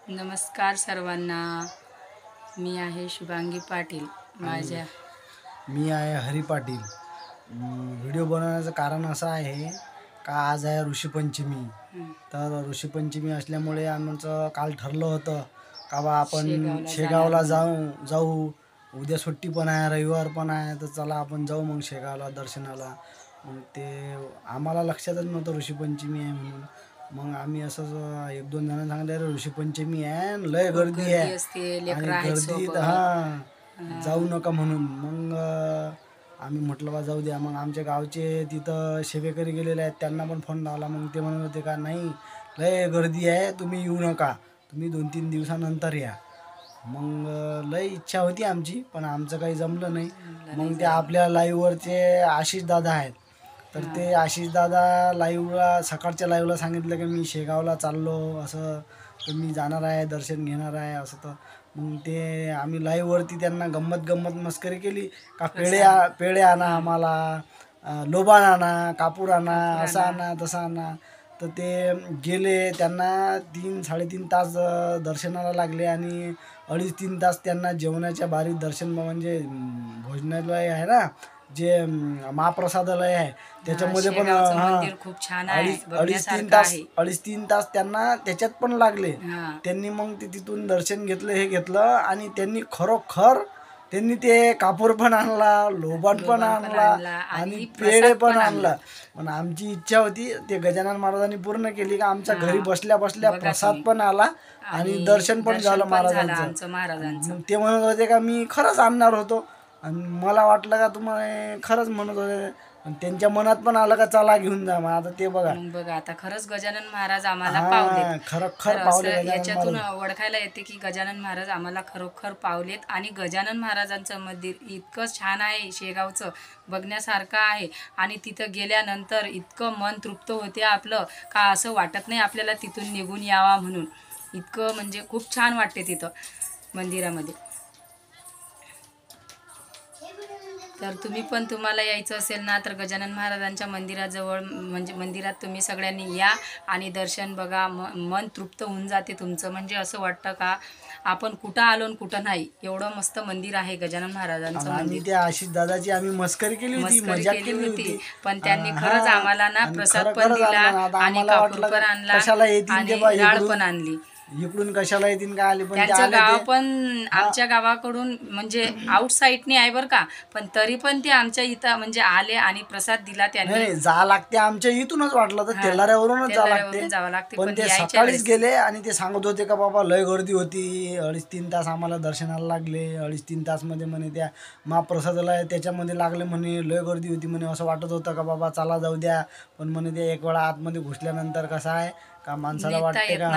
नमस्कार सर्वांना. मी आहे शुभांगी पाटील. माझ्या मी आहे हरी पाटील. व्हिडिओ बनवण्याचं कारण असं आहे का आज आहे ऋषीपंचमी. तर ऋषीपंचमी असल्यामुळे आमचं काल ठरलं होतं का बा आपण शेगावला जाऊ. उद्या सुट्टी पण आहे, रविवार पण आहे, तर चला आपण जाऊ मग शेगावला दर्शनाला. मग ते आम्हाला लक्षातच नव्हतं ऋषीपंचमी आहे म्हणून. मग आम्ही असंच एक दोन जणांना सांगितलं रे ऋषीपंचमी आहे आणि लय गर्दी आहे आणि गर्दीत जाऊ नका म्हणून. मग आम्ही म्हटलं बा जाऊ द्या. मग आमच्या गावचे तिथं सेवेकरी गेलेले आहेत, त्यांना पण फोन लावला. मग ते म्हणत होते का नाही लय गर्दी आहे, तुम्ही येऊ नका, तुम्ही 2-3 दिवसानंतर या. मग लय इच्छा होती आमची, पण आमचं काही जमलं नाही. मग ते आपल्या लाईव्हवरचे आशिष दादा आहेत, तर ते आशिष दादा लाईव्हला सकाळच्या लाईव्हला सांगितलं की मी शेगावला चाललो असं, तर मी जाणार आहे, दर्शन घेणार आहे असं. तर मग ते आम्ही लाईव्हवरती त्यांना गंमत मस्करी केली का पेढे आणा आम्हाला, लोबान आणा, कापूर आणा, असं आणा तसं आणा. तर ते गेले, त्यांना 3-3.5 तास दर्शनाला लागले आणि 2.5-3 तास त्यांना जेवणाच्या बारीत दर्शन, म्हणजे भोजनालय आहे ना, जे महाप्रसादालय आहे त्याच्यामध्ये पण खूप छान आहे, 2.5-3 तास त्यांना त्याच्यात पण लागले. त्यांनी मग ते तिथून दर्शन घेतलं, हे घेतलं, आणि त्यांनी खरोखर त्यांनी ते कापूर पण आणला, लोबान पण आणला आणि पेढे पण आणला. पण आमची इच्छा होती ते गजानन महाराजांनी पूर्ण केली का आमच्या घरी बसल्या बसल्या प्रसाद पण आला आणि दर्शन पण झालं महाराजांचं. ते म्हणत होते का मी खरंच आणणार होतो, आणि मला वाटलं का तुम्हाला खरंच म्हणत होते, आणि त्यांच्या मनात पण आलं का चला घेऊन जा. मग आता ते बघा आता खरंच गजानन महाराज आम्हाला पावले. खरोखर पावले. याच्यातून ओळखायला येते की गजानन महाराज आम्हाला खरोखर पावलेत. आणि गजानन महाराजांचं मंदिर इतकं छान आहे, शेगावचं बघण्यासारखं आहे. आणि तिथं गेल्यानंतर इतकं मन तृप्त होते आपलं का असं वाटत नाही आपल्याला तिथून निघून यावा म्हणून. इतकं म्हणजे खूप छान वाटते तिथं मंदिरामध्ये. तर तुम्ही पण, तुम्हाला यायचं असेल ना तर गजानन महाराजांच्या मंदिराजवळ, म्हणजे मंदिरात तुम्ही सगळ्यांनी या आणि दर्शन बघा. मन तृप्त होऊन जाते तुमचं. म्हणजे असं वाटतं का आपण कुठं आलो आणि कुठं नाही, एवढं मस्त मंदिर आहे गजानन महाराजांचं मंदिर. त्या आशिष दादाची आम्ही मस्करी केली होती, पण त्यांनी खरंच आम्हाला ना प्रसाद पण दिला आणि कापूर पण आणला आणि डाळ पण आणली. इकडून कशाला येतील का आले, पण त्यांचं गाव पण आमच्या गावाकडून म्हणजे आउट साईडने आहे बरं का, पण तरी पण ते आमच्या इथं म्हणजे आले आणि प्रसाद दिला त्यांनी. जा लागते आमच्या इथूनच, वाटलं तर तेलाऱ्यावरूनच जावं लागते. पण ते सकाळीच गेले आणि ते सांगत होते का बाबा लय गर्दी होती, 2.5-3 तास आम्हाला दर्शनाला लागले. 2.5-3 तास मध्ये म्हणे त्या महाप्रसादाला त्याच्यामध्ये लागले म्हणे, लय गर्दी होती म्हणे. असं वाटत होतं का बाबा चला जाऊ द्या, पण म्हणे ते एक वेळा आतमध्ये घुसल्यानंतर कसं आहे का माणसाला वाटते का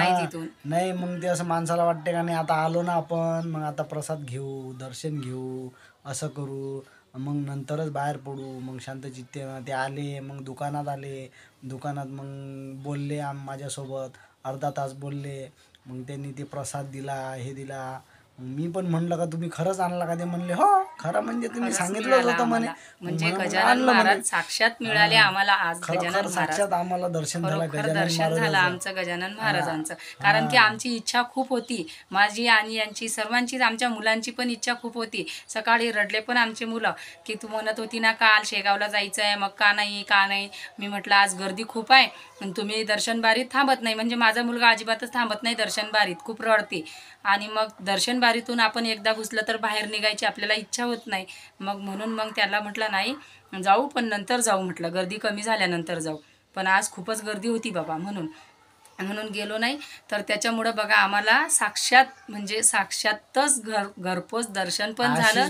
नाही, मग ते असं माणसाला वाटते का नाही आता आलो ना आपण, मग आता प्रसाद घेऊ, दर्शन घेऊ, असं करू, मग नंतरच बाहेर पडू. मग शांत चित्ते ते आले, मग दुकानात आले. दुकानात मग बोलले माझ्यासोबत, अर्धा तास बोलले. मग त्यांनी ते प्रसाद दिला, हे दिला. मी पण म्हणलं का तुम्ही खरंच आणला का? ते म्हणले हो खरं, म्हणजे तुम्ही सांगितलं होतं म्हणे. म्हणजे गजानन महाराज साक्षात मिळाले आम्हाला आज. गजानन साक्षात आम्हाला दर्शन झालं, दर्शन झालं आमचं गजानन महाराजांचं. कारण की आमची इच्छा खूप होती, माझी आणि यांची सर्वांचीच, आमच्या मुलांची पण इच्छा खूप होती. सकाळी रडले पण आमचे मुलं की तू म्हणत होती ना काल शेगावला जायचं आहे, मग का नाही. मी म्हटलं आज गर्दी खूप आहे, तुम्ही दर्शन बारीत थांबत नाही. म्हणजे माझा मुलगा अजिबातच थांबत नाही दर्शन बारीत, खूप रडते. आणि मग दर्शन बारीतून आपण एकदा घुसलं तर बाहेर निघायची आपल्याला इच्छा होत नाही. मग म्हणून मग त्याला म्हटलं नाही जाऊ, पण नंतर जाऊ म्हटलं, गर्दी कमी झाल्यानंतर जाऊ. पण आज खूपच गर्दी होती बाबा, म्हणून गेलो नाही. तर त्याच्यामुळं बघा आम्हाला साक्षातच घरपोच दर्शन पण झालं.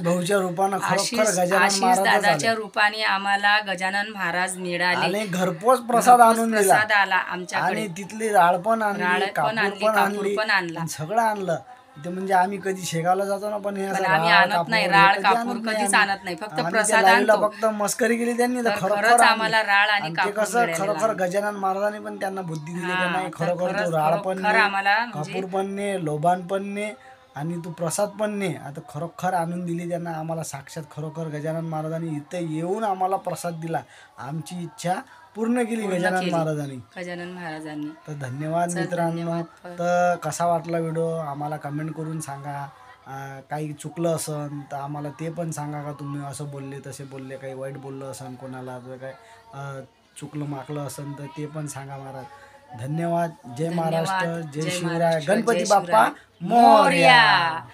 आशिष दादाच्या रूपाने आम्हाला गजानन महाराज मिळाले, घरपोच प्रसाद आला आमच्याकडे. तिथली राळ पण आणली, कापूर पण आणला, सगळं आणलं. ते म्हणजे आम्ही कधी शेगावला जातो ना, पण आम्ही आणत नाही, राळ कापूर कधीच आणत नाही, फक्त प्रसाद आणतो. फक्त मस्करी केली त्यांनी. खरंच आम्हाला राळ आणि कापूर खरोखर गजानन महाराजांनी पण त्यांना बुद्धी दिली का नाही, खरोखर तो राळ पण कापूर पण ने, लोबान पण ने, आणि तू प्रसाद पण ने. आता खरोखर आणून दिली त्यांना आम्हाला साक्षात. खरोखर गजानन महाराजांनी इथं येऊन आम्हाला प्रसाद दिला. आमची इच्छा पूर्ण केली पूर्ण गजानन केली. महाराजांनी. गजानन महाराजांनी. तर धन्यवाद चल, मित्रांनो. धन्यवाद. तर कसा वाटला व्हिडिओ आम्हाला कमेंट करून सांगा. काही चुकलं असन तर आम्हाला ते पण सांगा का तुम्ही असं बोलले तसे बोलले, काही वाईट बोललं असन कोणाला, तर काय चुकलं माकलं असन तर ते पण सांगा महाराज. धन्यवाद. जय धन्यवाद. महाराष्ट्र, जय जय शिवराय, महाराष्ट्र, गणपती जय बाप्पा शिवराय. मोरया. मोरया.